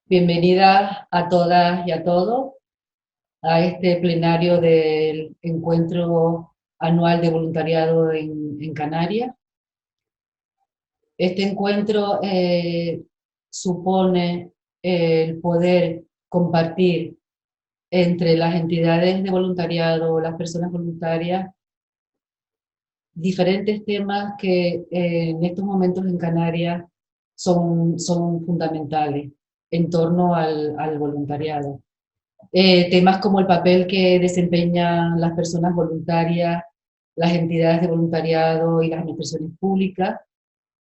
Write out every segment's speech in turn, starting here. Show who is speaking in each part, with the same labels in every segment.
Speaker 1: Bienvenida a todas y a todos a este plenario del encuentro anual de voluntariado en Canarias. Este encuentro supone el poder compartir entre las entidades de voluntariado, las personas voluntarias, diferentes temas que en estos momentos en Canarias son fundamentales en torno al voluntariado. Temas como el papel que desempeñan las personas voluntarias, las entidades de voluntariado y las administraciones públicas,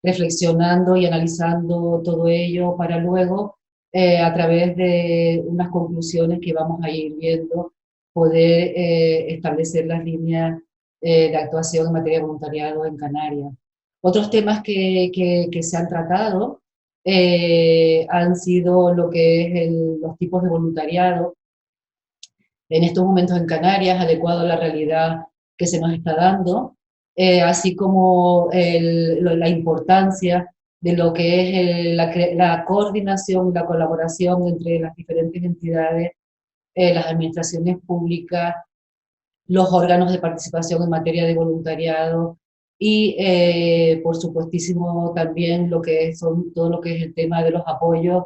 Speaker 1: reflexionando y analizando todo ello para luego, a través de unas conclusiones que vamos a ir viendo, poder establecer las líneas de actuación en materia de voluntariado en Canarias. Otros temas que se han tratado han sido lo que es los tipos de voluntariado en estos momentos en Canarias, adecuado a la realidad que se nos está dando, así como la importancia de lo que es la coordinación y la colaboración entre las diferentes entidades, las administraciones públicas, los órganos de participación en materia de voluntariado y, por supuestísimo, también todo lo que es el tema de los apoyos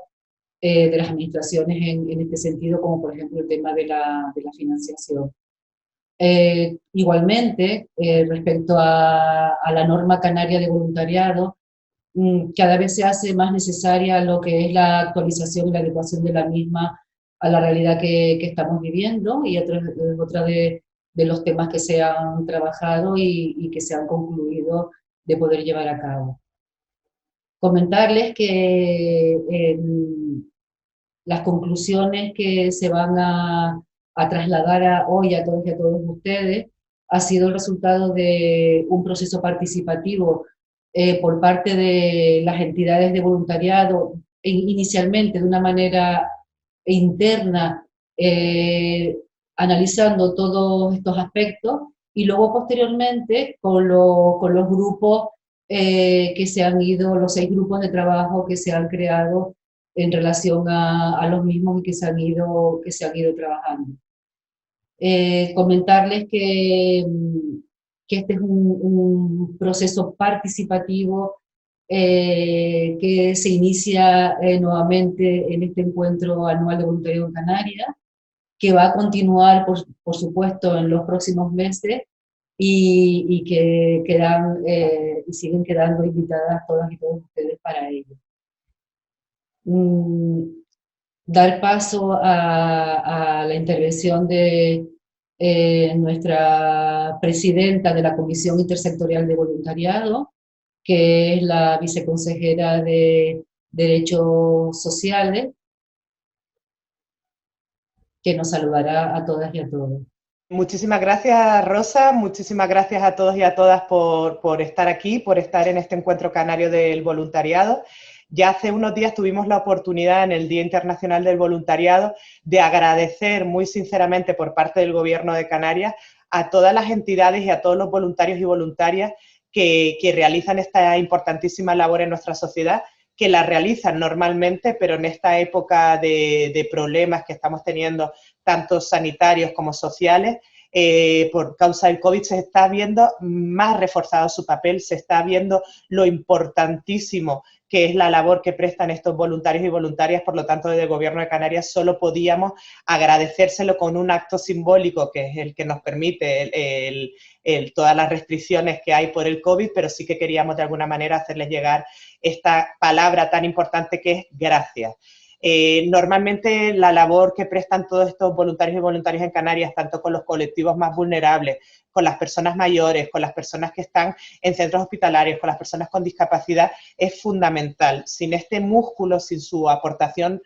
Speaker 1: de las administraciones en este sentido, como por ejemplo el tema de la financiación. Igualmente, respecto a la norma canaria de voluntariado, cada vez se hace más necesaria lo que es la actualización y la adecuación de la misma a la realidad que estamos viviendo, y otra de los temas que se han trabajado y que se han concluido de poder llevar a cabo. Comentarles que las conclusiones que se van a trasladar hoy a todos y a todos ustedes ha sido el resultado de un proceso participativo por parte de las entidades de voluntariado, inicialmente de una manera interna, analizando todos estos aspectos, y luego posteriormente con los grupos que se han ido, los 6 grupos de trabajo que se han creado en relación a los mismos y que se han ido trabajando. Comentarles que este es un proceso participativo que se inicia nuevamente en este encuentro anual de voluntariado en Canarias, que va a continuar, por supuesto, en los próximos meses, y que y siguen quedando invitadas todas y todos ustedes para ello. Dar paso a la intervención de nuestra presidenta de la Comisión Intersectorial de Voluntariado, que es la viceconsejera de Derechos Sociales, que nos saludará a todas y a todos.
Speaker 2: Muchísimas gracias, Rosa. Muchísimas gracias a todos y a todas por estar aquí, por estar en este encuentro canario del voluntariado. Ya hace unos días tuvimos la oportunidad en el Día Internacional del Voluntariado de agradecer muy sinceramente por parte del Gobierno de Canarias a todas las entidades y a todos los voluntarios y voluntarias que realizan esta importantísima labor en nuestra sociedad, que la realizan normalmente, pero en esta época de problemas que estamos teniendo, tanto sanitarios como sociales, por causa del COVID, se está viendo más reforzado su papel, se está viendo lo importantísimo que es la labor que prestan estos voluntarios y voluntarias. Por lo tanto, desde el Gobierno de Canarias solo podíamos agradecérselo con un acto simbólico, que es el que nos permite todas las restricciones que hay por el COVID, pero sí que queríamos de alguna manera hacerles llegar esta palabra tan importante que es gracias. Normalmente la labor que prestan todos estos voluntarios y voluntarias en Canarias, tanto con los colectivos más vulnerables, con las personas mayores, con las personas que están en centros hospitalarios, con las personas con discapacidad, es fundamental. Sin este músculo, sin su aportación,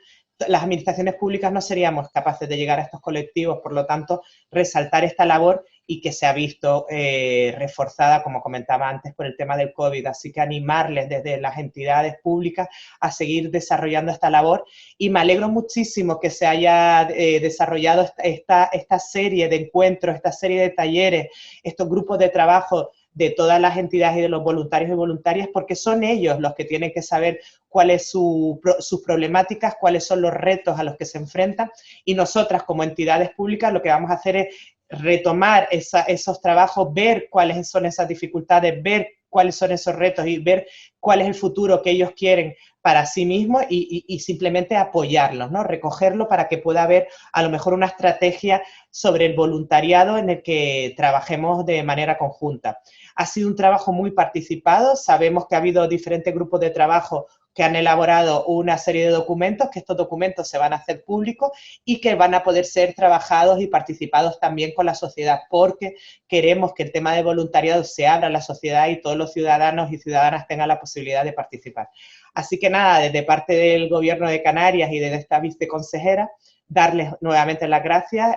Speaker 2: las administraciones públicas no seríamos capaces de llegar a estos colectivos. Por lo tanto, resaltar esta labor y que se ha visto reforzada, como comentaba antes, por el tema del COVID. Así que animarles desde las entidades públicas a seguir desarrollando esta labor, y me alegro muchísimo que se haya desarrollado esta serie de encuentros, esta serie de talleres, estos grupos de trabajo de todas las entidades y de los voluntarios y voluntarias, porque son ellos los que tienen que saber cuáles son sus problemáticas, cuáles son los retos a los que se enfrentan, y nosotras como entidades públicas lo que vamos a hacer es retomar esos trabajos, ver cuáles son esas dificultades, ver cuáles son esos retos y ver cuál es el futuro que ellos quieren para sí mismos y simplemente apoyarlos, ¿no? Recogerlo para que pueda haber a lo mejor una estrategia sobre el voluntariado en el que trabajemos de manera conjunta. Ha sido un trabajo muy participado, sabemos que ha habido diferentes grupos de trabajo que han elaborado una serie de documentos, que estos documentos se van a hacer públicos y que van a poder ser trabajados y participados también con la sociedad, porque queremos que el tema de voluntariado se abra a la sociedad y todos los ciudadanos y ciudadanas tengan la posibilidad de participar. Así que nada, desde parte del Gobierno de Canarias y desde esta viceconsejera, darles nuevamente las gracias.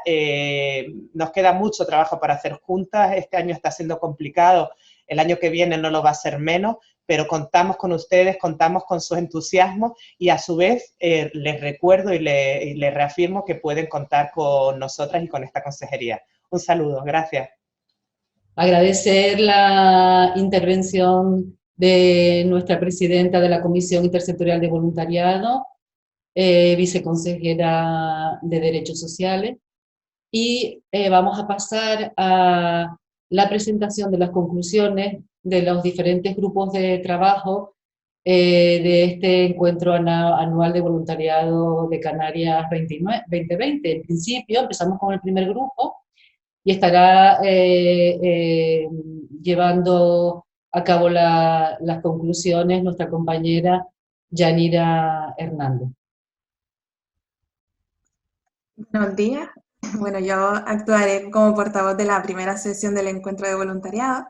Speaker 2: Nos queda mucho trabajo para hacer juntas, este año está siendo complicado, el año que viene no lo va a ser menos, pero contamos con ustedes, contamos con su entusiasmo y a su vez les recuerdo y les reafirmo que pueden contar con nosotras y con esta consejería. Un saludo, gracias.
Speaker 1: Agradecer la intervención de nuestra presidenta de la Comisión Intersectorial de Voluntariado, viceconsejera de Derechos Sociales, y vamos a pasar a la presentación de las conclusiones de los diferentes grupos de trabajo de este encuentro anual de voluntariado de Canarias 2020. En principio empezamos con el primer grupo y estará llevando a cabo las conclusiones nuestra compañera Yanira Hernández.
Speaker 3: Buenos días. Bueno, yo actuaré como portavoz de la primera sesión del encuentro de voluntariado.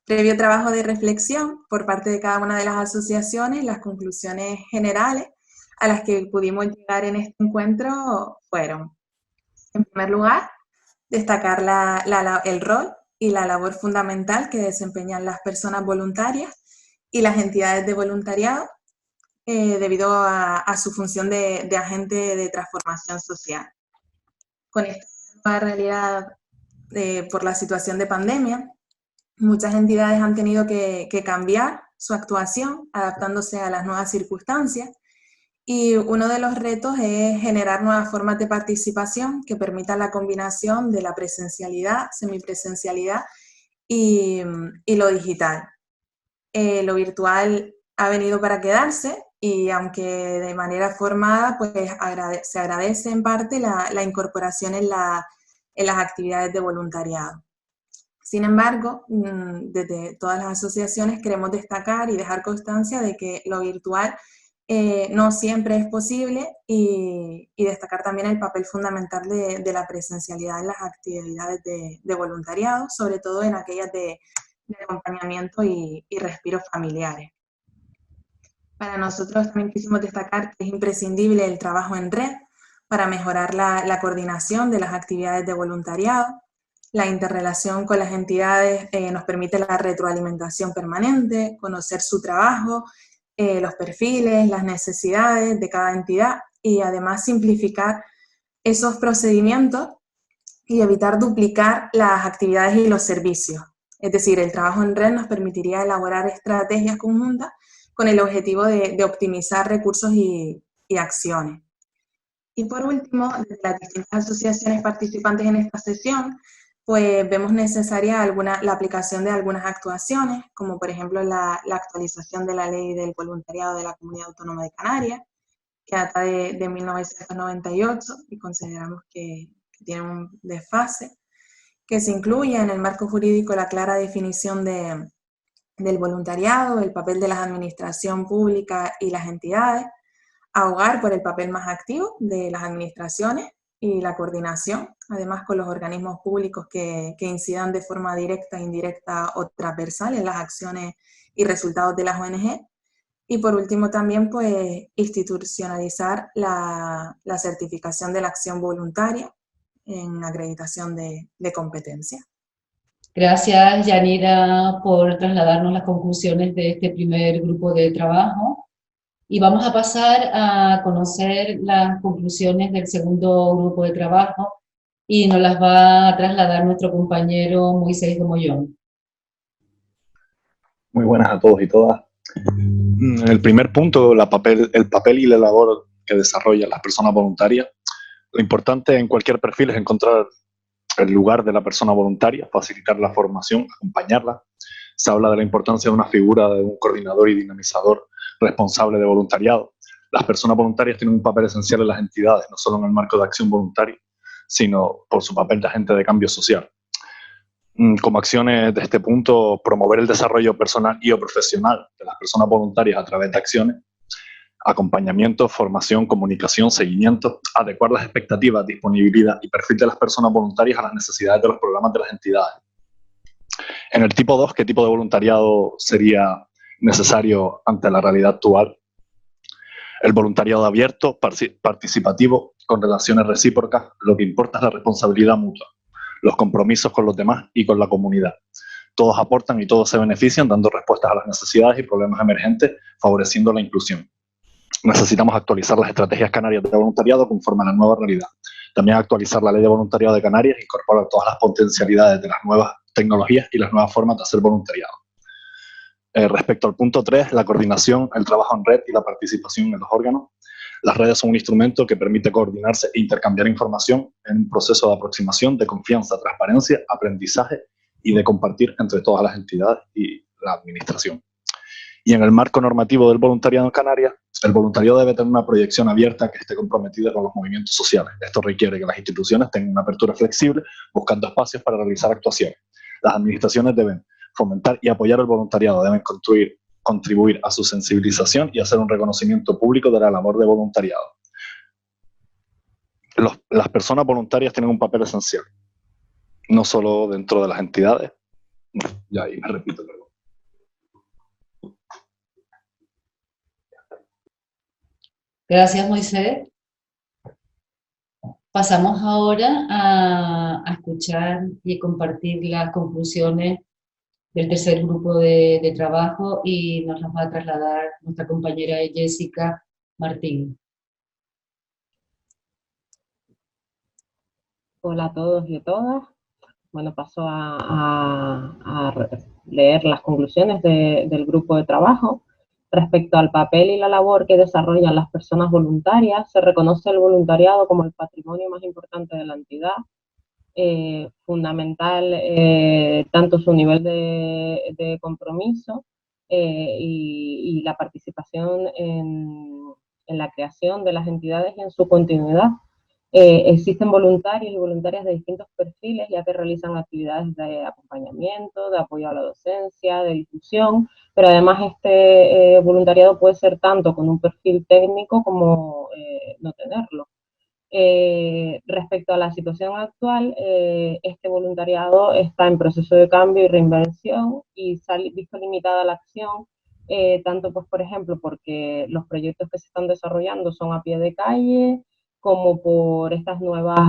Speaker 3: Previo trabajo de reflexión por parte de cada una de las asociaciones, las conclusiones generales a las que pudimos llegar en este encuentro fueron, en primer lugar, destacar el rol y la labor fundamental que desempeñan las personas voluntarias y las entidades de voluntariado debido a su función de agente de transformación social. Con esta nueva realidad por la situación de pandemia, muchas entidades han tenido que cambiar su actuación adaptándose a las nuevas circunstancias y uno de los retos es generar nuevas formas de participación que permitan la combinación de la presencialidad, semipresencialidad y lo digital. Lo virtual ha venido para quedarse y aunque de manera formada, pues se agradece en parte la incorporación en las actividades de voluntariado. Sin embargo, desde todas las asociaciones queremos destacar y dejar constancia de que lo virtual no siempre es posible y destacar también el papel fundamental de la presencialidad en las actividades de voluntariado, sobre todo en aquellas de acompañamiento y respiros familiares. Para nosotros también quisimos destacar que es imprescindible el trabajo en red para mejorar la coordinación de las actividades de voluntariado. La interrelación con las entidades nos permite la retroalimentación permanente, conocer su trabajo, los perfiles, las necesidades de cada entidad y además simplificar esos procedimientos y evitar duplicar las actividades y los servicios. Es decir, el trabajo en red nos permitiría elaborar estrategias conjuntas con el objetivo de optimizar recursos y acciones. Y por último, desde las distintas asociaciones participantes en esta sesión, pues vemos necesaria la aplicación de algunas actuaciones, como por ejemplo la actualización de la Ley del Voluntariado de la Comunidad Autónoma de Canarias, que data de 1998 y consideramos que tiene un desfase, que se incluya en el marco jurídico la clara definición del voluntariado, el papel de la administración pública y las entidades, abogar por el papel más activo de las administraciones y la coordinación, además con los organismos públicos que incidan de forma directa, indirecta o transversal en las acciones y resultados de las ONG. Y por último también pues institucionalizar la certificación de la acción voluntaria en acreditación de competencia.
Speaker 1: Gracias, Yanira, por trasladarnos las conclusiones de este primer grupo de trabajo. Y vamos a pasar a conocer las conclusiones del segundo grupo de trabajo y nos las va a trasladar nuestro compañero Moisés de Mollón.
Speaker 4: Muy buenas a todos y todas. En el primer punto, el papel y la labor que desarrollan las personas voluntarias. Lo importante en cualquier perfil es encontrar el lugar de la persona voluntaria, facilitar la formación, acompañarla. Se habla de la importancia de una figura de un coordinador y dinamizador responsable de voluntariado. Las personas voluntarias tienen un papel esencial en las entidades, no solo en el marco de acción voluntaria, sino por su papel de agente de cambio social. Como acciones de este punto, promover el desarrollo personal y o profesional de las personas voluntarias a través de acciones, acompañamiento, formación, comunicación, seguimiento, adecuar las expectativas, disponibilidad y perfil de las personas voluntarias a las necesidades de los programas de las entidades. En el tipo 2, ¿qué tipo de voluntariado sería necesario ante la realidad actual? El voluntariado abierto, participativo, con relaciones recíprocas, lo que importa es la responsabilidad mutua, los compromisos con los demás y con la comunidad. Todos aportan y todos se benefician dando respuestas a las necesidades y problemas emergentes, favoreciendo la inclusión. Necesitamos actualizar las estrategias canarias de voluntariado conforme a la nueva realidad. También actualizar la ley de voluntariado de Canarias e incorporar todas las potencialidades de las nuevas tecnologías y las nuevas formas de hacer voluntariado. Respecto al punto 3, la coordinación, el trabajo en red y la participación en los órganos. Las redes son un instrumento que permite coordinarse e intercambiar información en un proceso de aproximación, de confianza, transparencia, aprendizaje y de compartir entre todas las entidades y la administración. Y en el marco normativo del voluntariado en Canarias, el voluntariado debe tener una proyección abierta que esté comprometida con los movimientos sociales. Esto requiere que las instituciones tengan una apertura flexible, buscando espacios para realizar actuaciones. Las administraciones deben fomentar y apoyar el voluntariado, deben contribuir a su sensibilización y hacer un reconocimiento público de la labor de voluntariado. Las personas voluntarias tienen un papel esencial, no solo dentro de las entidades. Ya ahí me repito, perdón.
Speaker 1: Gracias, Moisés. Pasamos ahora a escuchar y compartir las conclusiones del tercer grupo de trabajo y nos las va a trasladar nuestra compañera Jessica Martín.
Speaker 5: Hola a todos y a todas. Bueno, paso a leer las conclusiones del grupo de trabajo. Respecto al papel y la labor que desarrollan las personas voluntarias, se reconoce el voluntariado como el patrimonio más importante de la entidad, fundamental tanto su nivel de compromiso y la participación en la creación de las entidades y en su continuidad. Existen voluntarios y voluntarias de distintos perfiles, ya que realizan actividades de acompañamiento, de apoyo a la docencia, de difusión, pero además este voluntariado puede ser tanto con un perfil técnico como no tenerlo. Respecto a la situación actual, este voluntariado está en proceso de cambio y reinvención y visto limitada la acción, tanto pues por ejemplo porque los proyectos que se están desarrollando son a pie de calle, como por estas nuevas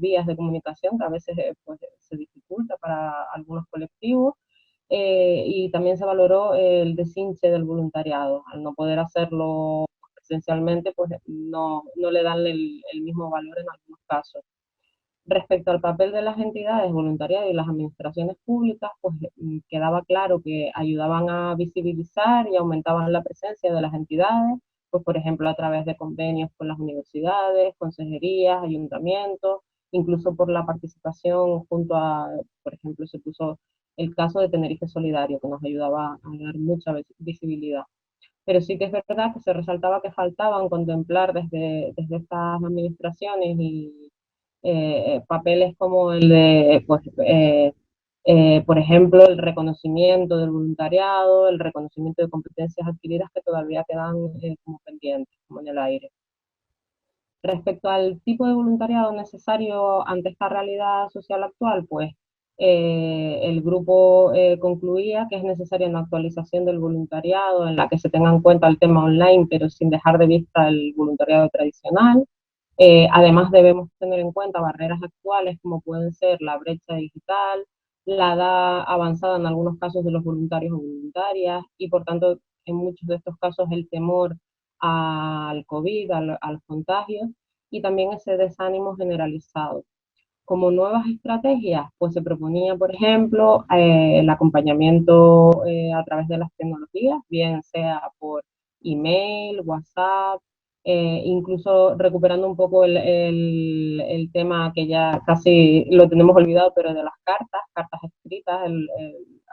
Speaker 5: vías de comunicación que a veces pues, se dificulta para algunos colectivos, y también se valoró el deshinche del voluntariado, al no poder hacerlo presencialmente, pues no le dan el mismo valor en algunos casos. Respecto al papel de las entidades voluntarias y las administraciones públicas, pues quedaba claro que ayudaban a visibilizar y aumentaban la presencia de las entidades, pues por ejemplo a través de convenios con las universidades, consejerías, ayuntamientos, incluso por la participación junto a, por ejemplo, se puso el caso de Tenerife Solidario, que nos ayudaba a dar mucha visibilidad. Pero sí que es verdad que se resaltaba que faltaban contemplar desde estas administraciones y papeles como el de, pues, por ejemplo, el reconocimiento del voluntariado, el reconocimiento de competencias adquiridas que todavía quedan como pendientes, como en el aire. Respecto al tipo de voluntariado necesario ante esta realidad social actual, pues el grupo concluía que es necesaria una actualización del voluntariado en la que se tenga en cuenta el tema online, pero sin dejar de vista el voluntariado tradicional. Además, debemos tener en cuenta barreras actuales como pueden ser la brecha digital, la edad avanzada en algunos casos de los voluntarios o voluntarias y, por tanto, en muchos de estos casos el temor al COVID, a los contagios y también ese desánimo generalizado. Como nuevas estrategias, pues se proponía, por ejemplo, el acompañamiento a través de las tecnologías, bien sea por email, WhatsApp, incluso recuperando un poco el tema que ya casi lo tenemos olvidado, pero de las cartas escritas,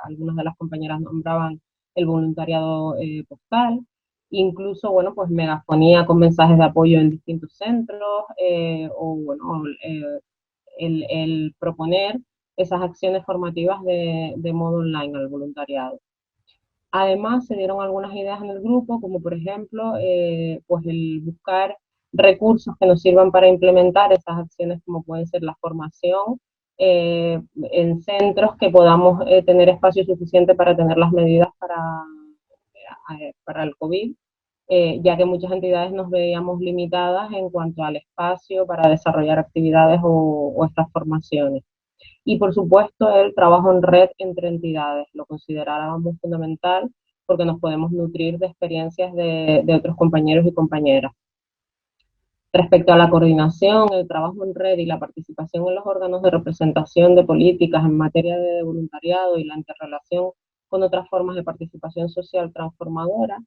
Speaker 5: algunas de las compañeras nombraban el voluntariado postal, incluso, bueno, pues megafonía con mensajes de apoyo en distintos centros, o bueno, el proponer esas acciones formativas de modo online al voluntariado. Además, se dieron algunas ideas en el grupo, como por ejemplo, pues el buscar recursos que nos sirvan para implementar esas acciones, como pueden ser la formación en centros que podamos tener espacio suficiente para tener las medidas para el COVID, ya que muchas entidades nos veíamos limitadas en cuanto al espacio para desarrollar actividades o estas formaciones. Y por supuesto el trabajo en red entre entidades, lo considerábamos fundamental porque nos podemos nutrir de experiencias de otros compañeros y compañeras. Respecto a la coordinación, el trabajo en red y la participación en los órganos de representación de políticas en materia de voluntariado y la interrelación con otras formas de participación social transformadora,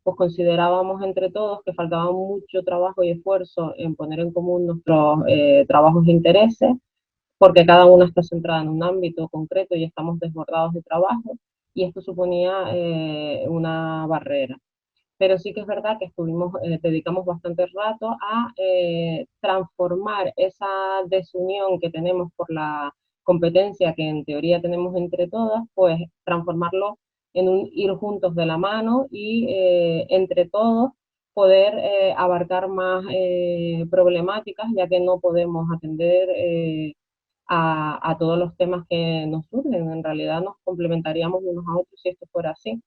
Speaker 5: pues considerábamos entre todos que faltaba mucho trabajo y esfuerzo en poner en común nuestros trabajos e intereses, porque cada una está centrada en un ámbito concreto y estamos desbordados de trabajo, y esto suponía una barrera. Pero sí que es verdad que dedicamos bastante rato a transformar esa desunión que tenemos por la competencia que en teoría tenemos entre todas, pues transformarlo en un ir juntos de la mano y entre todos poder abarcar más problemáticas, ya que no podemos atender a todos los temas que nos surgen. En realidad nos complementaríamos unos a otros si esto fuera así.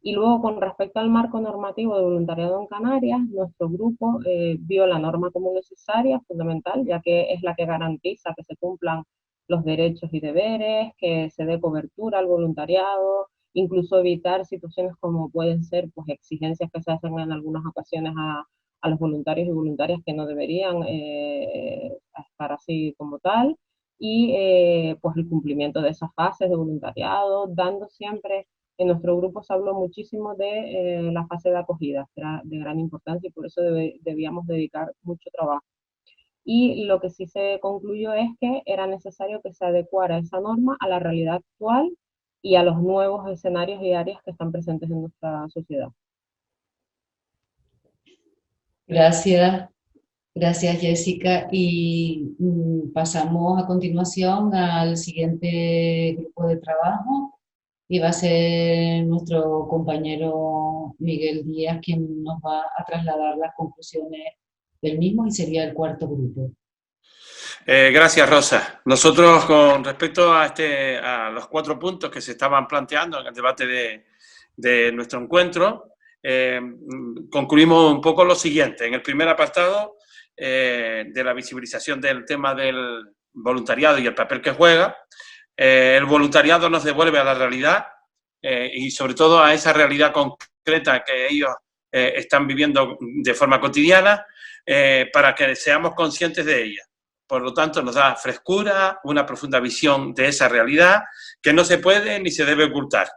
Speaker 5: Y luego, con respecto al marco normativo de voluntariado en Canarias, nuestro grupo vio la norma como necesaria, fundamental, ya que es la que garantiza que se cumplan los derechos y deberes, que se dé cobertura al voluntariado, incluso evitar situaciones como pueden ser pues, exigencias que se hacen en algunas ocasiones a los voluntarios y voluntarias que no deberían estar así como tal, y pues el cumplimiento de esas fases de voluntariado, dando siempre. En nuestro grupo se habló muchísimo de la fase de acogida, que era de gran importancia y por eso debíamos dedicar mucho trabajo. Y lo que sí se concluyó es que era necesario que se adecuara esa norma a la realidad actual y a los nuevos escenarios y áreas que están presentes en nuestra sociedad.
Speaker 1: Gracias, gracias Jessica. Y pasamos a continuación al siguiente grupo de trabajo. Y va a ser nuestro compañero Miguel Díaz quien nos va a trasladar las conclusiones del mismo y sería el cuarto grupo.
Speaker 6: Gracias, Rosa. Nosotros, con respecto a los 4 puntos que se estaban planteando en el debate de nuestro encuentro, concluimos un poco lo siguiente. En el primer apartado de la visibilización del tema del voluntariado y el papel que juega, el voluntariado nos devuelve a la realidad y sobre todo a esa realidad concreta que ellos están viviendo de forma cotidiana para que seamos conscientes de ella. Por lo tanto, nos da frescura, una profunda visión de esa realidad que no se puede ni se debe ocultar.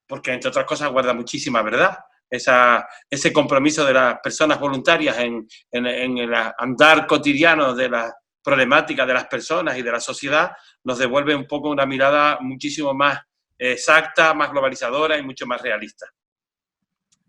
Speaker 6: Porque, entre otras cosas, guarda muchísima verdad. Ese compromiso de las personas voluntarias en el andar cotidiano de las problemática de las personas y de la sociedad, nos devuelve un poco una mirada muchísimo más exacta, más globalizadora y mucho más realista.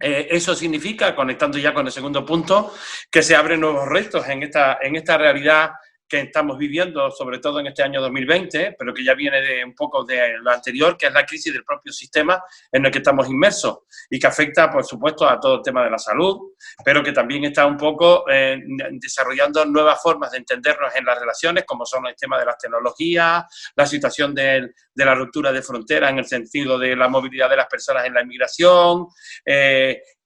Speaker 6: Eso significa, conectando ya con el segundo punto, que se abren nuevos retos en esta realidad que estamos viviendo, sobre todo en este año 2020, pero que ya viene de un poco de lo anterior, que es la crisis del propio sistema en el que estamos inmersos y que afecta, por supuesto, a todo el tema de la salud, pero que también está un poco desarrollando nuevas formas de entendernos en las relaciones, como son el tema de las tecnologías, la situación de la ruptura de fronteras en el sentido de la movilidad de las personas en la inmigración,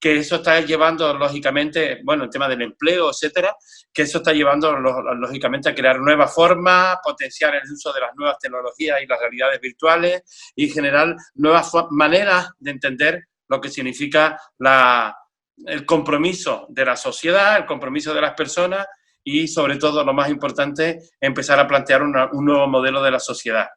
Speaker 6: que eso está llevando, lógicamente, bueno, el tema del empleo, etcétera, que eso está llevando, lógicamente, a crear nuevas formas, potenciar el uso de las nuevas tecnologías y las realidades virtuales y generar nuevas maneras de entender lo que significa el compromiso de la sociedad, el compromiso de las personas y, sobre todo, lo más importante, empezar a plantear un nuevo modelo de la sociedad.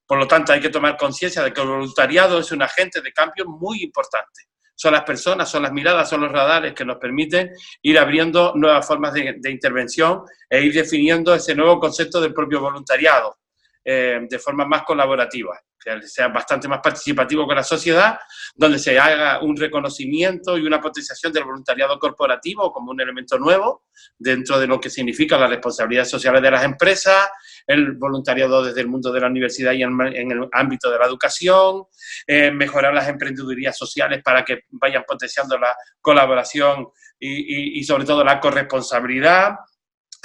Speaker 6: Por lo tanto, hay que tomar conciencia de que el voluntariado es un agente de cambio muy importante. Son las personas, son las miradas, son los radares que nos permiten ir abriendo nuevas formas de intervención e ir definiendo ese nuevo concepto del propio voluntariado de forma más colaborativa, que sea bastante más participativo con la sociedad, donde se haga un reconocimiento y una potenciación del voluntariado corporativo como un elemento nuevo dentro de lo que significa las responsabilidades sociales de las empresas, el voluntariado desde el mundo de la universidad y en el ámbito de la educación, mejorar las emprendedurías sociales para que vayan potenciando la colaboración y sobre todo la corresponsabilidad,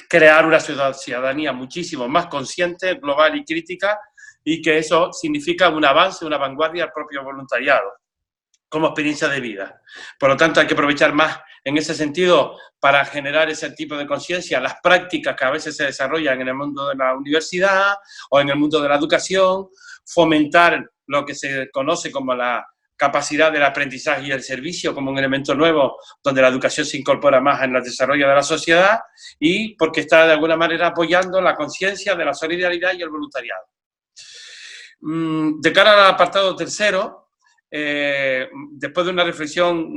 Speaker 6: crear una ciudadanía muchísimo más consciente, global y crítica, y que eso significa un avance, una vanguardia al propio voluntariado como experiencia de vida. Por lo tanto, hay que aprovechar más en ese sentido para generar ese tipo de conciencia, las prácticas que a veces se desarrollan en el mundo de la universidad o en el mundo de la educación, fomentar lo que se conoce como la capacidad del aprendizaje y el servicio como un elemento nuevo donde la educación se incorpora más en el desarrollo de la sociedad y porque está de alguna manera apoyando la conciencia de la solidaridad y el voluntariado. De cara al apartado tercero, después de una reflexión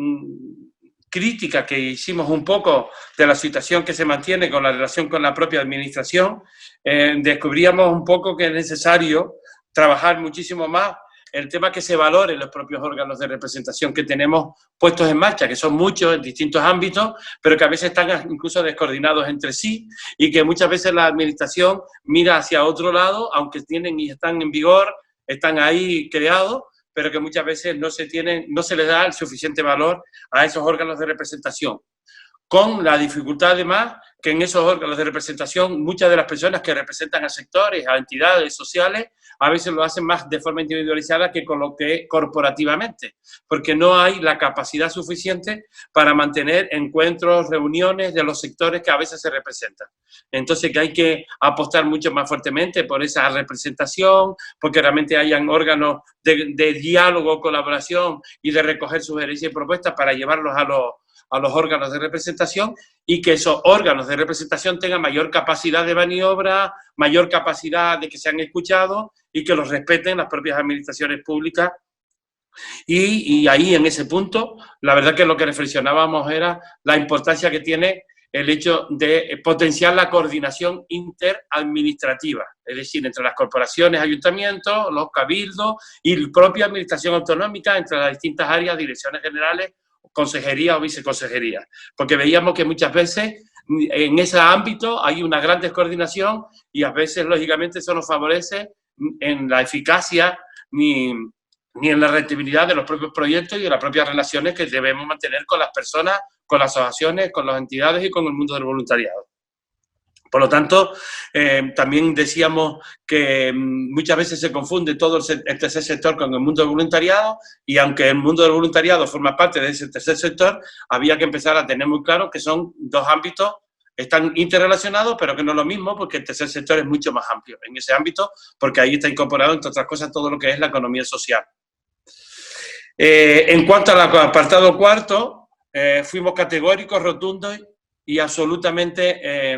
Speaker 6: crítica que hicimos un poco de la situación que se mantiene con la relación con la propia administración, descubríamos un poco que es necesario trabajar muchísimo más el tema que se valore los propios órganos de representación que tenemos puestos en marcha, que son muchos en distintos ámbitos, pero que a veces están incluso descoordinados entre sí y que muchas veces la administración mira hacia otro lado, aunque tienen y están en vigor, están ahí creados, pero que muchas veces no se les da el suficiente valor a esos órganos de representación. Con la dificultad además que en esos órganos de representación muchas de las personas que representan a sectores, a entidades sociales, a veces lo hacen más de forma individualizada que con lo que corporativamente, porque no hay la capacidad suficiente para mantener encuentros, reuniones de los sectores que a veces se representan. Entonces que hay que apostar mucho más fuertemente por esa representación, porque realmente hayan órganos de diálogo, colaboración y de recoger sugerencias y propuestas para llevarlos a los órganos de representación y que esos órganos de representación tengan mayor capacidad de maniobra, mayor capacidad de que sean escuchados y que los respeten las propias administraciones públicas. Y ahí, en ese punto, la verdad que lo que reflexionábamos era la importancia que tiene el hecho de potenciar la coordinación interadministrativa, es decir, entre las corporaciones, ayuntamientos, los cabildos y la propia administración autonómica, entre las distintas áreas, direcciones generales, consejería o viceconsejería, porque veíamos que muchas veces en ese ámbito hay una gran descoordinación y a veces, lógicamente, eso no favorece en la eficacia ni en la rentabilidad de los propios proyectos y de las propias relaciones que debemos mantener con las personas, con las asociaciones, con las entidades y con el mundo del voluntariado. Por lo tanto, también decíamos que muchas veces se confunde todo el tercer sector con el mundo del voluntariado y aunque el mundo del voluntariado forma parte de ese tercer sector, había que empezar a tener muy claro que son dos ámbitos, están interrelacionados, pero que no es lo mismo porque el tercer sector es mucho más amplio en ese ámbito porque ahí está incorporado, entre otras cosas, todo lo que es la economía social. En cuanto al apartado cuarto, fuimos categóricos, rotundos y absolutamente...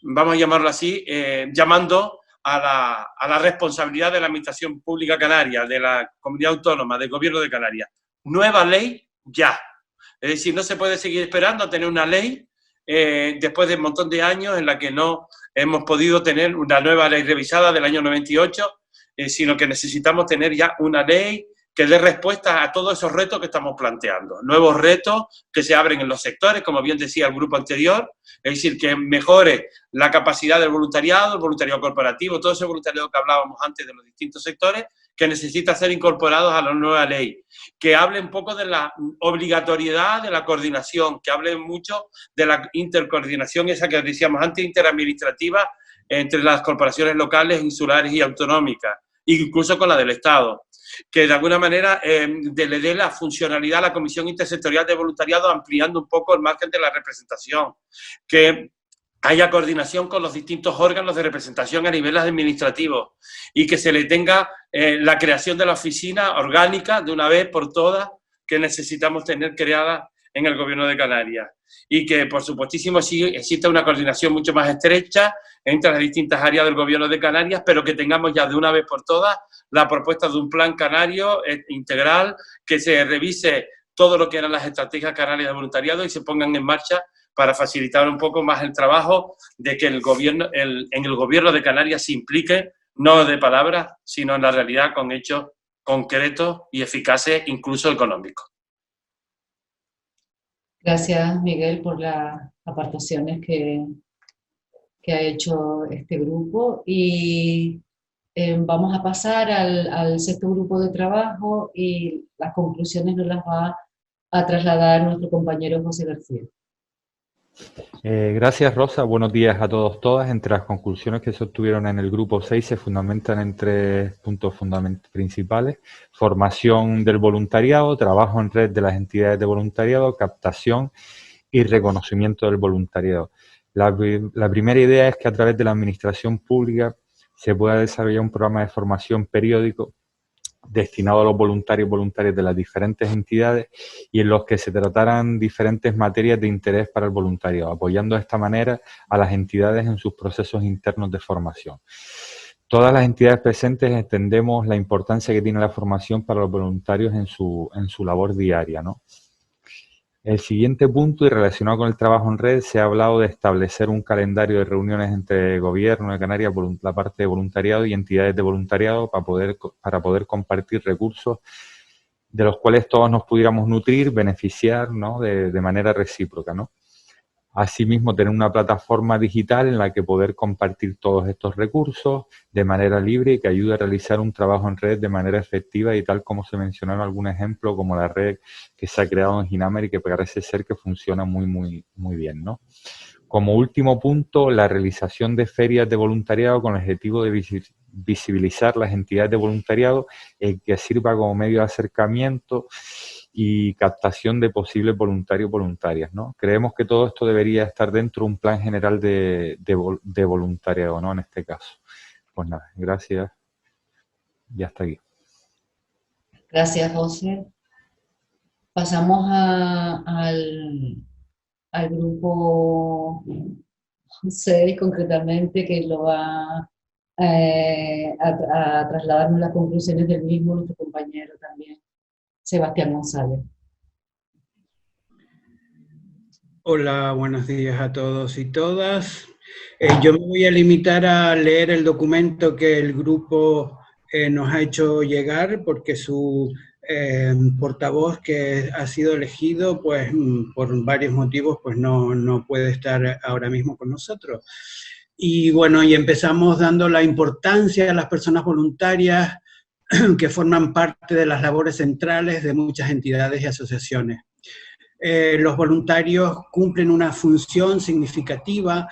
Speaker 6: vamos a llamarlo así, llamando a la responsabilidad de la Administración Pública Canaria, de la Comunidad Autónoma, del Gobierno de Canarias. Nueva ley ya. Es decir, no se puede seguir esperando a tener una ley después de un montón de años en la que no hemos podido tener una nueva ley revisada del año 98, sino que necesitamos tener ya una ley que dé respuesta a todos esos retos que estamos planteando. Nuevos retos que se abren en los sectores, como bien decía el grupo anterior, es decir, que mejore la capacidad del voluntariado, el voluntariado corporativo, todo ese voluntariado que hablábamos antes de los distintos sectores, que necesita ser incorporados a la nueva ley, que hable un poco de la obligatoriedad de la coordinación, que hable mucho de la intercoordinación, esa que decíamos antes, interadministrativa, entre las corporaciones locales, insulares y autonómicas, incluso con la del Estado. Que de alguna manera le dé la funcionalidad a la Comisión Intersectorial de Voluntariado ampliando un poco el margen de la representación, que haya coordinación con los distintos órganos de representación a nivel administrativo y que se le tenga la creación de la oficina orgánica de una vez por todas que necesitamos tener creada en el Gobierno de Canarias. Y que, por supuestísimo, sí existe una coordinación mucho más estrecha entre las distintas áreas del Gobierno de Canarias, pero que tengamos ya de una vez por todas la propuesta de un plan canario integral, que se revise todo lo que eran las estrategias canarias de voluntariado y se pongan en marcha para facilitar un poco más el trabajo de que en el Gobierno de Canarias se implique, no de palabras, sino en la realidad con hechos concretos y eficaces, incluso económicos.
Speaker 1: Gracias, Miguel, por las aportaciones que ha hecho este grupo. Y vamos a pasar al sexto grupo de trabajo y las conclusiones nos las va a trasladar nuestro compañero José García.
Speaker 7: Gracias, Rosa. Buenos días a todos, todas. Entre las conclusiones que se obtuvieron en el grupo 6 se fundamentan en 3 puntos principales: formación del voluntariado, trabajo en red de las entidades de voluntariado, captación y reconocimiento del voluntariado. La primera idea es que a través de la administración pública se pueda desarrollar un programa de formación periódico destinado a los voluntarios y voluntarias de las diferentes entidades y en los que se trataran diferentes materias de interés para el voluntariado, apoyando de esta manera a las entidades en sus procesos internos de formación. Todas las entidades presentes entendemos la importancia que tiene la formación para los voluntarios en su labor diaria, ¿no? El siguiente punto, y relacionado con el trabajo en red, se ha hablado de establecer un calendario de reuniones entre Gobierno de Canarias, la parte de voluntariado y entidades de voluntariado para poder compartir recursos de los cuales todos nos pudiéramos nutrir, beneficiar, ¿no?, de manera recíproca, ¿no? Asimismo, tener una plataforma digital en la que poder compartir todos estos recursos de manera libre y que ayude a realizar un trabajo en red de manera efectiva y tal como se mencionaron algún ejemplo, como la red que se ha creado en Ginamer y que parece ser que funciona muy bien, ¿no? Como último punto, la realización de ferias de voluntariado con el objetivo de visibilizar las entidades de voluntariado que sirva como medio de acercamiento y captación de posibles voluntarios y voluntarias, ¿no? Creemos que todo esto debería estar dentro de un plan general de voluntariado, ¿no?, en este caso. Pues nada, gracias. Y hasta aquí.
Speaker 1: Gracias, José. Pasamos al grupo 6, concretamente, que lo va a trasladarnos las conclusiones del mismo nuestro compañero también, Sebastián González.
Speaker 8: Hola, buenos días a todos y todas. Yo me voy a limitar a leer el documento que el grupo nos ha hecho llegar, porque su portavoz, que ha sido elegido, pues por varios motivos, pues no puede estar ahora mismo con nosotros. Y bueno, y empezamos dando la importancia a las personas voluntarias que forman parte de las labores centrales de muchas entidades y asociaciones. Los voluntarios cumplen una función significativa,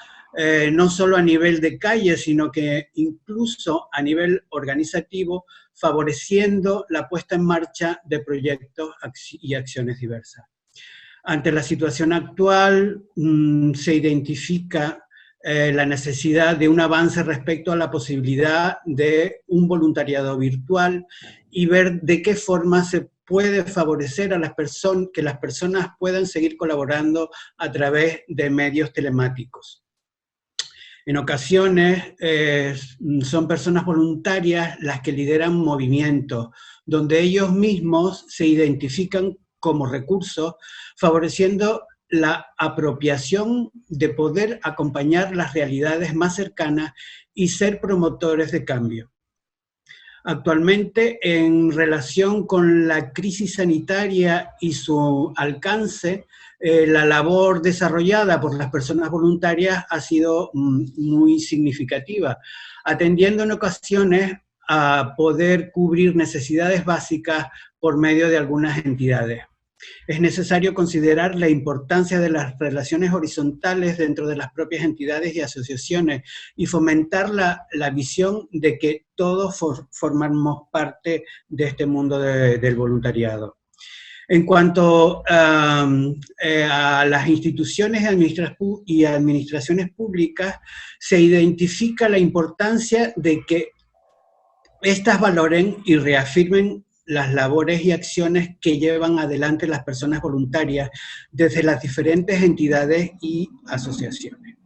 Speaker 8: no solo a nivel de calle, sino que incluso a nivel organizativo, favoreciendo la puesta en marcha de proyectos y acciones diversas. Ante la situación actual, se identifica la necesidad de un avance respecto a la posibilidad de un voluntariado virtual y ver de qué forma se puede favorecer a las personas, que las personas puedan seguir colaborando a través de medios telemáticos. En ocasiones son personas voluntarias las que lideran movimientos, donde ellos mismos se identifican como recursos, favoreciendo la apropiación de poder acompañar las realidades más cercanas y ser promotores de cambio. Actualmente, en relación con la crisis sanitaria y su alcance, la labor desarrollada por las personas voluntarias ha sido muy significativa, atendiendo en ocasiones a poder cubrir necesidades básicas por medio de algunas entidades. Es necesario considerar la importancia de las relaciones horizontales dentro de las propias entidades y asociaciones y fomentar la visión de que todos formamos parte de este mundo del voluntariado. En cuanto a las instituciones y administraciones públicas, se identifica la importancia de que éstas valoren y reafirmen las labores y acciones que llevan adelante las personas voluntarias desde las diferentes entidades y asociaciones.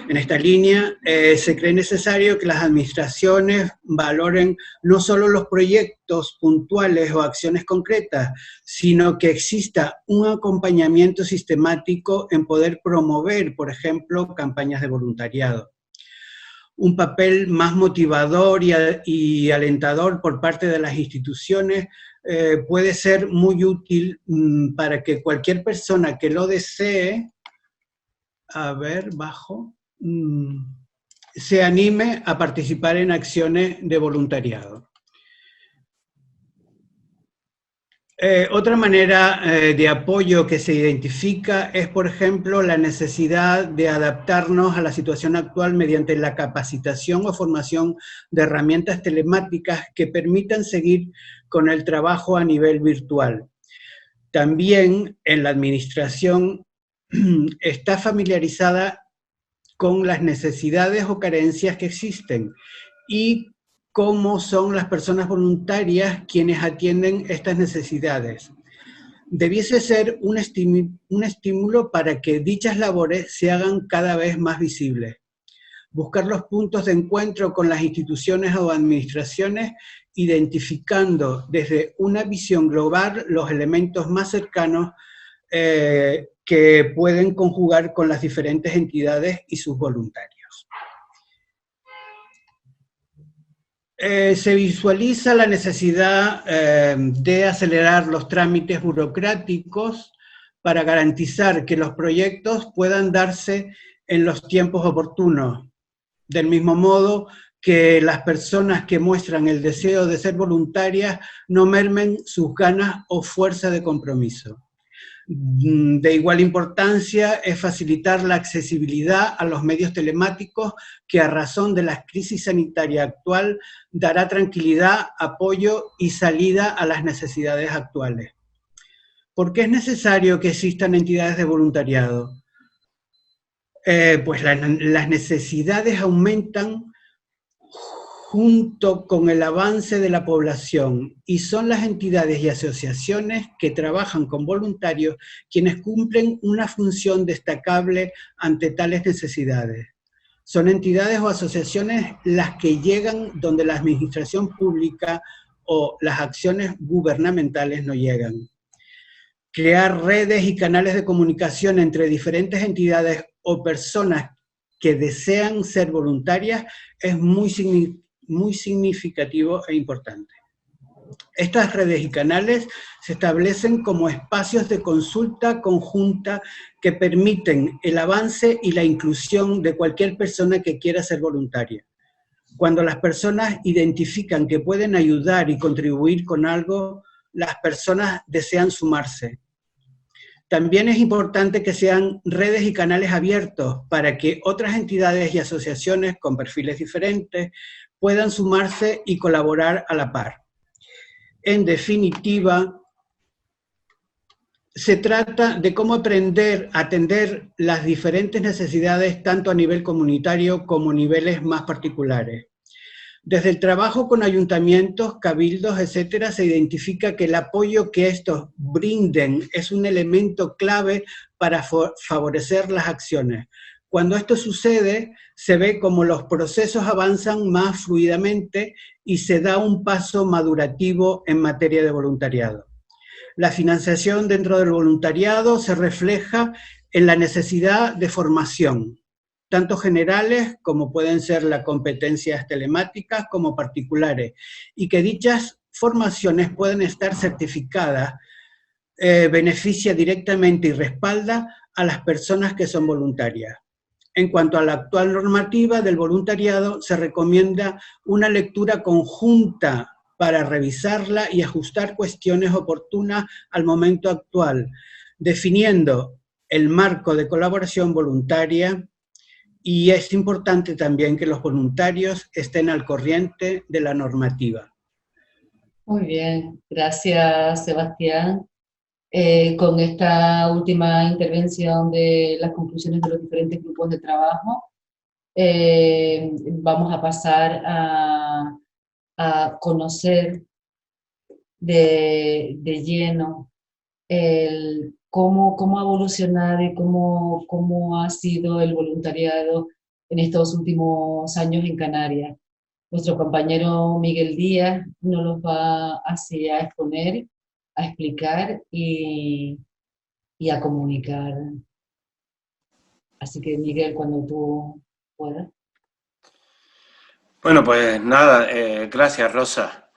Speaker 8: En esta línea, se cree necesario que las administraciones valoren no solo los proyectos puntuales o acciones concretas, sino que exista un acompañamiento sistemático en poder promover, por ejemplo, campañas de voluntariado. Un papel más motivador y alentador por parte de las instituciones puede ser muy útil para que cualquier persona que lo desee, se anime a participar en acciones de voluntariado. Otra manera de apoyo que se identifica es, por ejemplo, la necesidad de adaptarnos a la situación actual mediante la capacitación o formación de herramientas telemáticas que permitan seguir con el trabajo a nivel virtual. También en la administración está familiarizada con las necesidades o carencias que existen y cómo son las personas voluntarias quienes atienden estas necesidades. Debiese ser un estímulo para que dichas labores se hagan cada vez más visibles. Buscar los puntos de encuentro con las instituciones o administraciones, identificando desde una visión global los elementos más cercanos que pueden conjugar con las diferentes entidades y sus voluntarios. Se visualiza la necesidad de acelerar los trámites burocráticos para garantizar que los proyectos puedan darse en los tiempos oportunos. Del mismo modo que las personas que muestran el deseo de ser voluntarias no mermen sus ganas o fuerza de compromiso. De igual importancia es facilitar la accesibilidad a los medios telemáticos que a razón de la crisis sanitaria actual dará tranquilidad, apoyo y salida a las necesidades actuales. ¿Por qué es necesario que existan entidades de voluntariado? Pues las necesidades aumentan junto con el avance de la población, y son las entidades y asociaciones que trabajan con voluntarios quienes cumplen una función destacable ante tales necesidades. Son entidades o asociaciones las que llegan donde la administración pública o las acciones gubernamentales no llegan. Crear redes y canales de comunicación entre diferentes entidades o personas que desean ser voluntarias es muy significativo e importante. Estas redes y canales se establecen como espacios de consulta conjunta que permiten el avance y la inclusión de cualquier persona que quiera ser voluntaria. Cuando las personas identifican que pueden ayudar y contribuir con algo, las personas desean sumarse. También es importante que sean redes y canales abiertos para que otras entidades y asociaciones con perfiles diferentes puedan sumarse y colaborar a la par. En definitiva, se trata de cómo aprender a atender las diferentes necesidades tanto a nivel comunitario como a niveles más particulares. Desde el trabajo con ayuntamientos, cabildos, etcétera, se identifica que el apoyo que estos brinden es un elemento clave para favorecer las acciones. Cuando esto sucede, se ve como los procesos avanzan más fluidamente y se da un paso madurativo en materia de voluntariado. La financiación dentro del voluntariado se refleja en la necesidad de formación, tanto generales como pueden ser las competencias telemáticas como particulares, y que dichas formaciones pueden estar certificadas, beneficia directamente y respalda a las personas que son voluntarias. En cuanto a la actual normativa del voluntariado, se recomienda una lectura conjunta para revisarla y ajustar cuestiones oportunas al momento actual, definiendo el marco de colaboración voluntaria. Y es importante también que los voluntarios estén al corriente de la normativa.
Speaker 1: Muy bien, gracias Sebastián. Con esta última intervención de las conclusiones de los diferentes grupos de trabajo, vamos a pasar a conocer de lleno cómo ha evolucionado y cómo ha sido el voluntariado en estos últimos años en Canarias. Nuestro compañero Miguel Díaz nos los va así a exponer, a explicar y a comunicar. Así que Miguel, cuando tú puedas.
Speaker 6: Bueno, pues nada, gracias Rosa.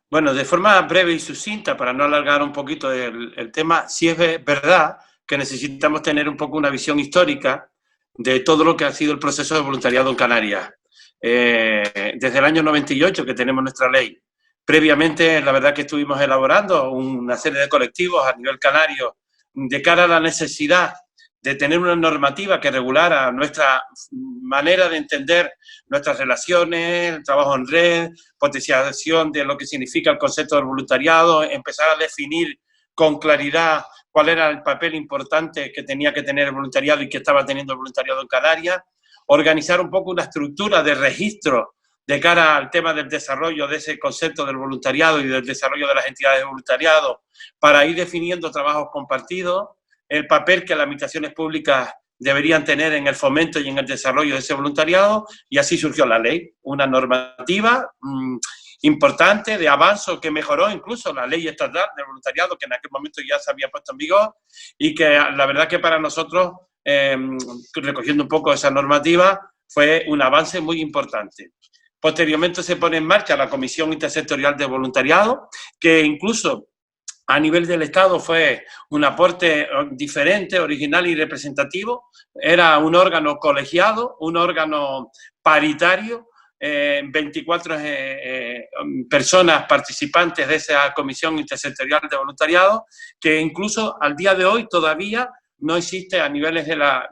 Speaker 6: Bueno, de forma breve y sucinta, para no alargar un poquito el tema, sí es verdad que necesitamos tener un poco una visión histórica de todo lo que ha sido el proceso de voluntariado en Canarias. Desde el año 98 que tenemos nuestra ley. Previamente, la verdad que estuvimos elaborando una serie de colectivos a nivel canario de cara a la necesidad de tener una normativa que regulara nuestra manera de entender nuestras relaciones, el trabajo en red, potenciación de lo que significa el concepto del voluntariado, empezar a definir con claridad cuál era el papel importante que tenía que tener el voluntariado y que estaba teniendo el voluntariado en Canarias, organizar un poco una estructura de registro de cara al tema del desarrollo de ese concepto del voluntariado y del desarrollo de las entidades de voluntariado para ir definiendo trabajos compartidos, el papel que las administraciones públicas deberían tener en el fomento y en el desarrollo de ese voluntariado, y así surgió la ley, una normativa importante de avance que mejoró incluso la ley estatal del voluntariado, que en aquel momento ya se había puesto en vigor, y que la verdad que para nosotros, recogiendo un poco esa normativa, fue un avance muy importante. Posteriormente se pone en marcha la Comisión Intersectorial de Voluntariado, que incluso a nivel del Estado fue un aporte diferente, original y representativo. Era un órgano colegiado, un órgano paritario, 24 personas participantes de esa Comisión Intersectorial de Voluntariado, que incluso al día de hoy todavía no existe a niveles de la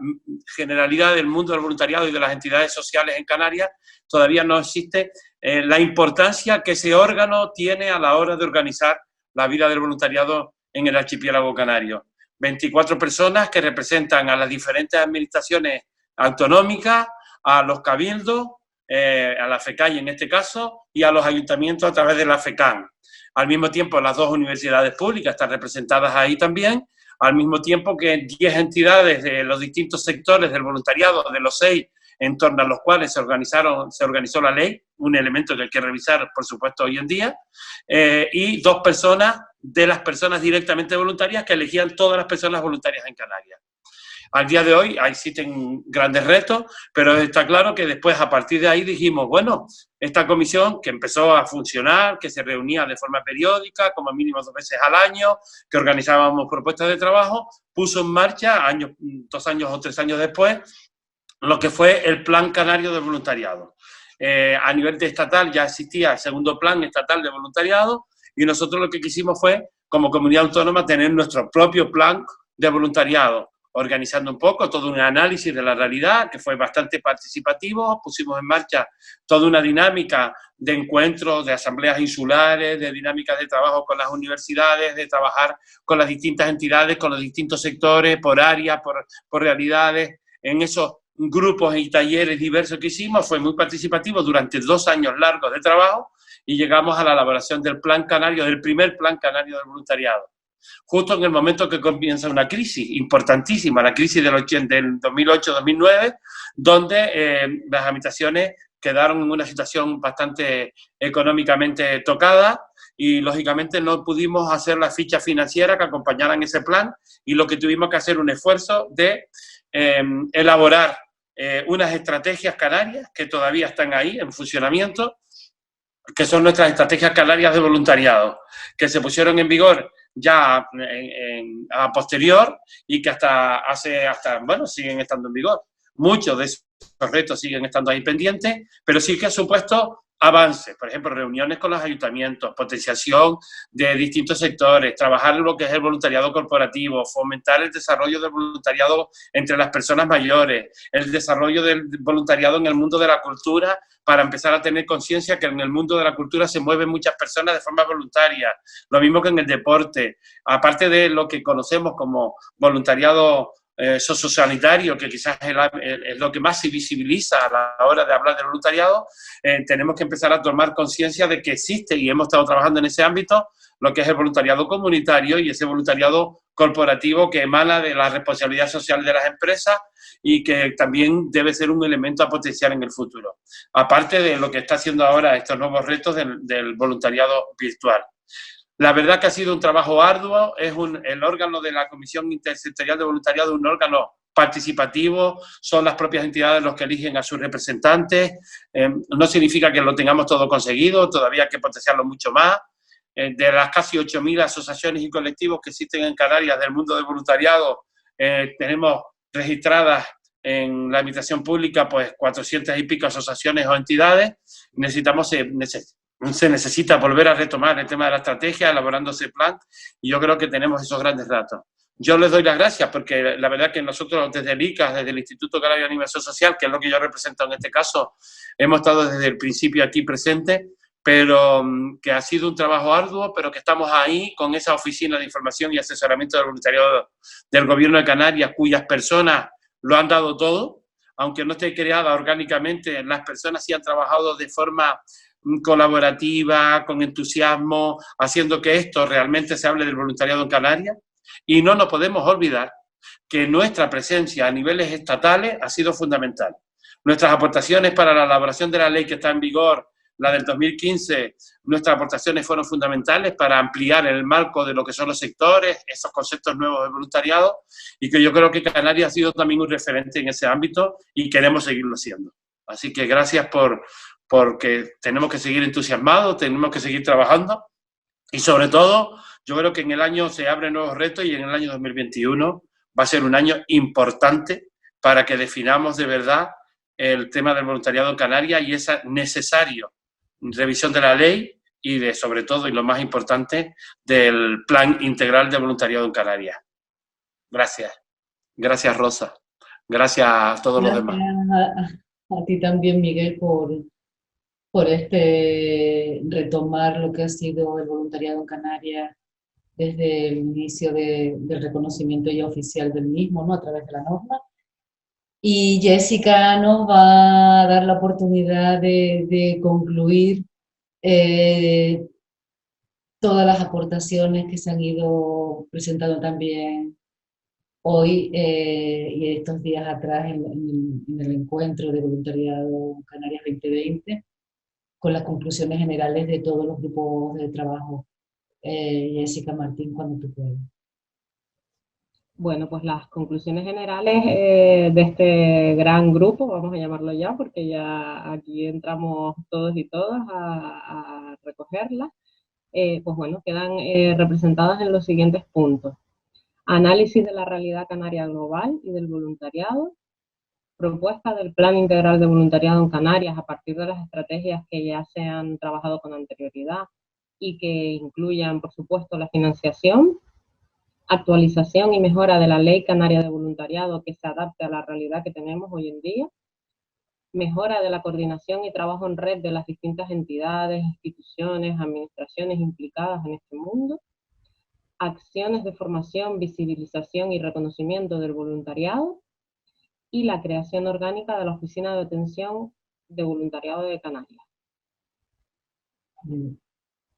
Speaker 6: generalidad del mundo del voluntariado y de las entidades sociales en Canarias, todavía no existe la importancia que ese órgano tiene a la hora de organizar la vida del voluntariado en el archipiélago canario. 24 personas que representan a las diferentes administraciones autonómicas, a los cabildos, a la FECAI en este caso, y a los ayuntamientos a través de la FECAN. Al mismo tiempo, las dos universidades públicas están representadas ahí también, al mismo tiempo que 10 entidades de los distintos sectores del voluntariado, de los 6 en torno a los cuales se organizó la ley, un elemento que hay que revisar, por supuesto, hoy en día, y 2 personas de las personas directamente voluntarias que elegían todas las personas voluntarias en Canarias. Al día de hoy existen grandes retos, pero está claro que después, a partir de ahí, dijimos, bueno, esta comisión que empezó a funcionar, que se reunía de forma periódica, como mínimo 2 veces al año, que organizábamos propuestas de trabajo, puso en marcha, 2 años o 3 años después, lo que fue el Plan Canario de Voluntariado. A nivel de estatal ya existía el segundo Plan Estatal de Voluntariado y nosotros lo que quisimos fue, como comunidad autónoma, tener nuestro propio plan de voluntariado, organizando un poco todo un análisis de la realidad, que fue bastante participativo. Pusimos en marcha toda una dinámica de encuentros, de asambleas insulares, de dinámicas de trabajo con las universidades, de trabajar con las distintas entidades, con los distintos sectores, por áreas, por realidades, en esos grupos y talleres diversos que hicimos. Fue muy participativo durante 2 años largos de trabajo y llegamos a la elaboración del Plan Canario, del primer Plan Canario del Voluntariado. Justo en el momento que comienza una crisis importantísima, la crisis del 2008-2009, donde las administraciones quedaron en una situación bastante económicamente tocada y, lógicamente, no pudimos hacer la ficha financiera que acompañaran ese plan y lo que tuvimos que hacer un esfuerzo de elaborar unas estrategias canarias que todavía están ahí en funcionamiento, que son nuestras estrategias canarias de voluntariado, que se pusieron en vigor ya a posterior y que bueno, siguen estando en vigor. Muchos de esos retos siguen estando ahí pendientes, pero sí que ha supuesto avances, por ejemplo, reuniones con los ayuntamientos, potenciación de distintos sectores, trabajar en lo que es el voluntariado corporativo, fomentar el desarrollo del voluntariado entre las personas mayores, el desarrollo del voluntariado en el mundo de la cultura, para empezar a tener conciencia que en el mundo de la cultura se mueven muchas personas de forma voluntaria, lo mismo que en el deporte, aparte de lo que conocemos como voluntariado sociosanitario, que quizás es lo que más se visibiliza a la hora de hablar del voluntariado, tenemos que empezar a tomar conciencia de que existe, y hemos estado trabajando en ese ámbito, lo que es el voluntariado comunitario y ese voluntariado corporativo que emana de la responsabilidad social de las empresas y que también debe ser un elemento a potenciar en el futuro. Aparte de lo que está haciendo ahora estos nuevos retos del voluntariado virtual. La verdad que ha sido un trabajo arduo, el órgano de la Comisión Intersectorial de Voluntariado es un órgano participativo, son las propias entidades los que eligen a sus representantes, no significa que lo tengamos todo conseguido, todavía hay que potenciarlo mucho más. De las casi 8.000 asociaciones y colectivos que existen en Canarias del mundo del voluntariado, tenemos registradas en la administración pública pues 400 y pico asociaciones o entidades. Se necesita volver a retomar el tema de la estrategia, elaborando ese plan, y yo creo que tenemos esos grandes retos. Yo les doy las gracias porque la verdad que nosotros desde el ICAS, desde el Instituto Canario de Animación Social, que es lo que yo represento en este caso, hemos estado desde el principio aquí presentes, pero que ha sido un trabajo arduo, pero que estamos ahí con esa oficina de información y asesoramiento del voluntariado del Gobierno de Canarias, cuyas personas lo han dado todo, aunque no esté creada orgánicamente, las personas sí han trabajado de forma colaborativa, con entusiasmo, haciendo que esto realmente se hable del voluntariado en Canarias. Y no nos podemos olvidar que nuestra presencia a niveles estatales ha sido fundamental. Nuestras aportaciones para la elaboración de la ley que está en vigor, la del 2015, nuestras aportaciones fueron fundamentales para ampliar el marco de lo que son los sectores, esos conceptos nuevos de voluntariado, y que yo creo que Canarias ha sido también un referente en ese ámbito y queremos seguirlo siendo. Así que gracias porque tenemos que seguir entusiasmados, tenemos que seguir trabajando, y sobre todo, yo creo que en el año se abren nuevos retos y en el año 2021 va a ser un año importante para que definamos de verdad el tema del voluntariado en Canarias y esa necesaria revisión de la ley y sobre todo, y lo más importante, del plan integral de voluntariado en Canarias. Gracias. Gracias, Rosa. Gracias a todos los demás.
Speaker 1: A ti también, Miguel, por retomar lo que ha sido el voluntariado en Canarias desde el inicio del reconocimiento ya oficial del mismo, ¿no? A través de la norma. Y Jessica nos va a dar la oportunidad de concluir todas las aportaciones que se han ido presentando también hoy y estos días atrás en el encuentro de voluntariado Canarias 2020, con las conclusiones generales de todos los grupos de trabajo. Jessica Martín, cuando tú puedas.
Speaker 5: Bueno, pues las conclusiones generales de este gran grupo, vamos a llamarlo ya, porque ya aquí entramos todos y todas a recogerlas, pues bueno, quedan representadas en los siguientes puntos. Análisis de la realidad canaria global y del voluntariado, propuesta del Plan Integral de Voluntariado en Canarias a partir de las estrategias que ya se han trabajado con anterioridad y que incluyan, por supuesto, la financiación, actualización y mejora de la Ley Canaria de Voluntariado que se adapte a la realidad que tenemos hoy en día, mejora de la coordinación y trabajo en red de las distintas entidades, instituciones, administraciones implicadas en este mundo, acciones de formación, visibilización y reconocimiento del voluntariado, y la creación orgánica de la Oficina de Atención de Voluntariado de Canarias.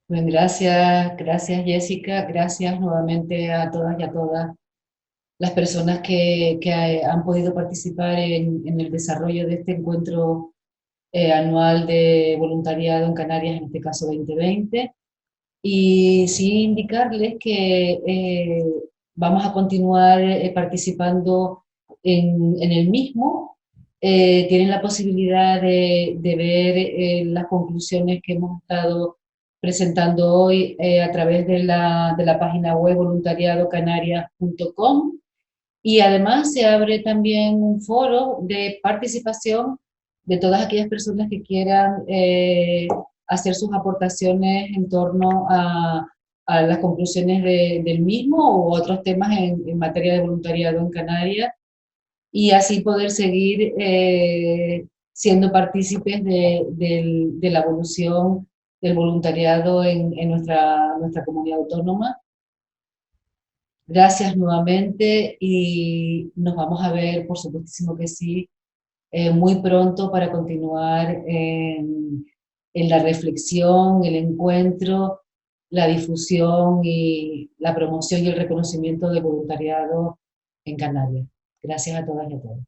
Speaker 1: Bueno, gracias Jessica, gracias nuevamente a todas y a todas las personas que han podido participar en el desarrollo de este encuentro anual de voluntariado en Canarias, en este caso 2020. Y sí indicarles que vamos a continuar participando en el mismo. Tienen la posibilidad de ver las conclusiones que hemos estado presentando hoy a través de la página web voluntariadocanarias.com, y además se abre también un foro de participación de todas aquellas personas que quieran hacer sus aportaciones en torno a las conclusiones del mismo u otros temas en materia de voluntariado en Canarias, y así poder seguir siendo partícipes de la evolución del voluntariado en nuestra comunidad autónoma. Gracias nuevamente y nos vamos a ver, por supuestísimo que sí, muy pronto para continuar en la reflexión, el encuentro, la difusión y la promoción y el reconocimiento del voluntariado en Canarias. Gracias a todas y a todos.